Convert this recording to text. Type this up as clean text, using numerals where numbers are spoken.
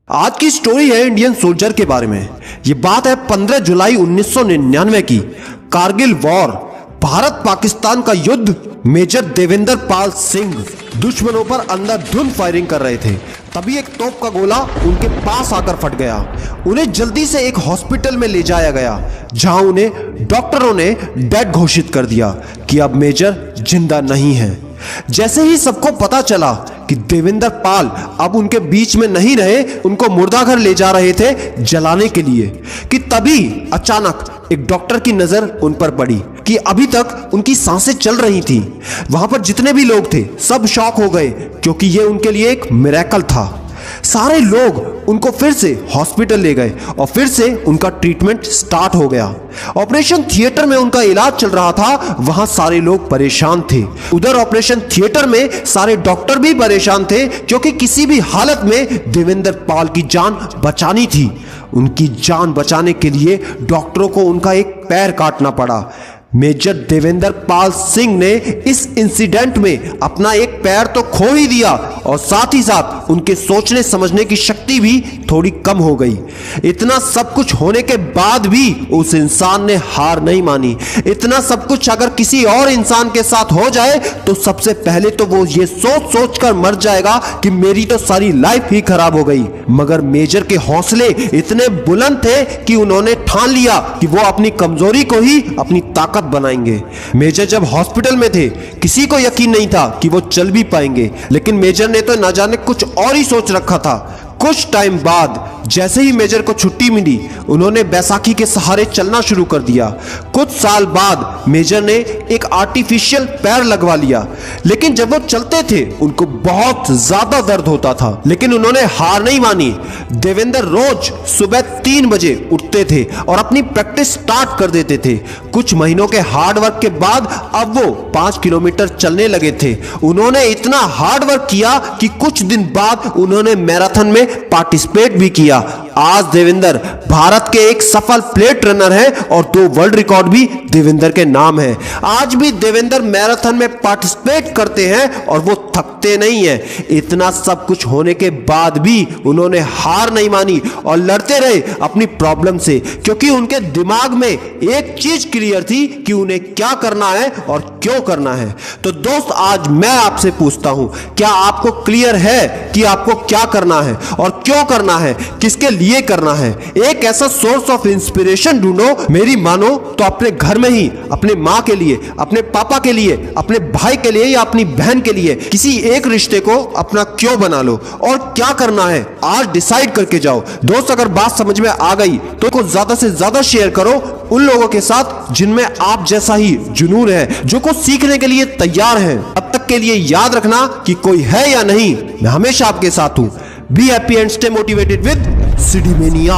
आज की स्टोरी है इंडियन सोल्जर के बारे में। ये बात है 15 जुलाई 1999 की। कारगिल वॉर, भारत पाकिस्तान का युद्ध। मेजर देवेंद्र पाल सिंह दुश्मनों पर अंधाधुंध फायरिंग कर रहे थे, तभी एक तोप का गोला उनके पास आकर फट गया। उन्हें जल्दी से एक हॉस्पिटल में ले जाया गया, जहां उन्हें डॉक्टरों ने डेड घोषित कर दिया कि अब मेजर जिंदा नहीं है। जैसे ही सबको पता चला कि देवेंद्र पाल अब उनके बीच में नहीं रहे, उनको मुर्दाघर ले जा रहे थे जलाने के लिए, कि तभी अचानक एक डॉक्टर की नजर उन पर पड़ी कि अभी तक उनकी सांसें चल रही थी। वहां पर जितने भी लोग थे सब शॉक हो गए, क्योंकि यह उनके लिए एक मिरेकल था। सारे लोग उनको फिर से हॉस्पिटल ले गए और फिर से उनका ट्रीटमेंट स्टार्ट हो गया। ऑपरेशन थिएटर में उनका इलाज चल रहा था, वहां सारे लोग परेशान थे। उधर ऑपरेशन थिएटर में सारे डॉक्टर भी परेशान थे, क्योंकि किसी भी हालत में देवेंद्र पाल की जान बचानी थी। उनकी जान बचाने के लिए डॉक्टरों को उनका एक पैर काटना पड़ा। मेजर देवेंद्र पाल सिंह ने इस इंसिडेंट में अपना एक पैर तो खो ही दिया, और साथ ही साथ उनके सोचने समझने की शक्ति भी थोड़ी कम हो गई। इतना सब कुछ होने के बाद भी उस इंसान ने हार नहीं मानी। इतना सब कुछ अगर किसी और इंसान के साथ हो जाए तो सबसे पहले तो वो ये सोच सोच कर मर जाएगा कि मेरी तो सारी लाइफ ही खराब हो गई। मगर मेजर के हौसले इतने बुलंद थे कि उन्होंने ठान लिया कि वो अपनी कमजोरी को ही अपनी ताकत बनाएंगे। मेजर जब हॉस्पिटल में थे, किसी को यकीन नहीं था कि वो चल भी पाएंगे, लेकिन मेजर ने तो न जाने कुछ और ही सोच रखा था। कुछ टाइम बाद जैसे ही मेजर को छुट्टी मिली, उन्होंने बैसाखी के सहारे चलना शुरू कर दिया। कुछ साल बाद मेजर ने एक आर्टिफिशियल पैर लगवा लिया, लेकिन जब वो चलते थे उनको बहुत ज्यादा दर्द होता था। लेकिन उन्होंने हार नहीं मानी। देवेंद्र रोज सुबह 3 बजे उठते थे और अपनी प्रैक्टिस स्टार्ट कर देते थे। कुछ महीनों के हार्ड वर्क के बाद अब वो 5 किलोमीटर चलने लगे थे। उन्होंने इतना हार्ड वर्क किया कि कुछ दिन बाद उन्होंने मैराथन में पार्टिसिपेट भी किया। आज देवेंद्र भारत के एक सफल प्लेट रनर है और 2 वर्ल्ड रिकॉर्ड भी देवेंद्र के नाम है। आज भी देवेंद्र मैराथन में पार्टिसिपेट करते हैं और वो थकते नहीं है। इतना सब कुछ होने के बाद भी उन्होंने हार नहीं मानी और लड़ते रहे अपनी प्रॉब्लम से, क्योंकि उनके दिमाग में एक चीज क्लियर थी कि उन्हें क्या करना है और क्यों करना है। तो दोस्त, आज मैं आपसे पूछता हूं, क्या आपको क्लियर है कि आपको क्या करना है और क्यों करना है, किसके लिए करना है? एक ऐसा सोर्स ऑफ इंस्पिरेशन ढूंढो। मेरी मानो तो अपने घर में ही अपने माँ के लिए, अपने पापा के लिए, अपने भाई के लिए या अपनी बहन के लिए किसी एक रिश्ते को अपना क्यों बना लो और क्या करना है आज डिसाइड करके जाओ। दोस्त, अगर बात समझ में आ गई तो को ज्यादा से ज्यादा शेयर करो उन लोगों के साथ जिनमें आप जैसा ही जुनून है, जो कुछ सीखने के लिए तैयार हैं। अब तक के लिए याद रखना कि कोई है या नहीं, मैं हमेशा आपके साथ हूं। Be happy and stay motivated with CD mania.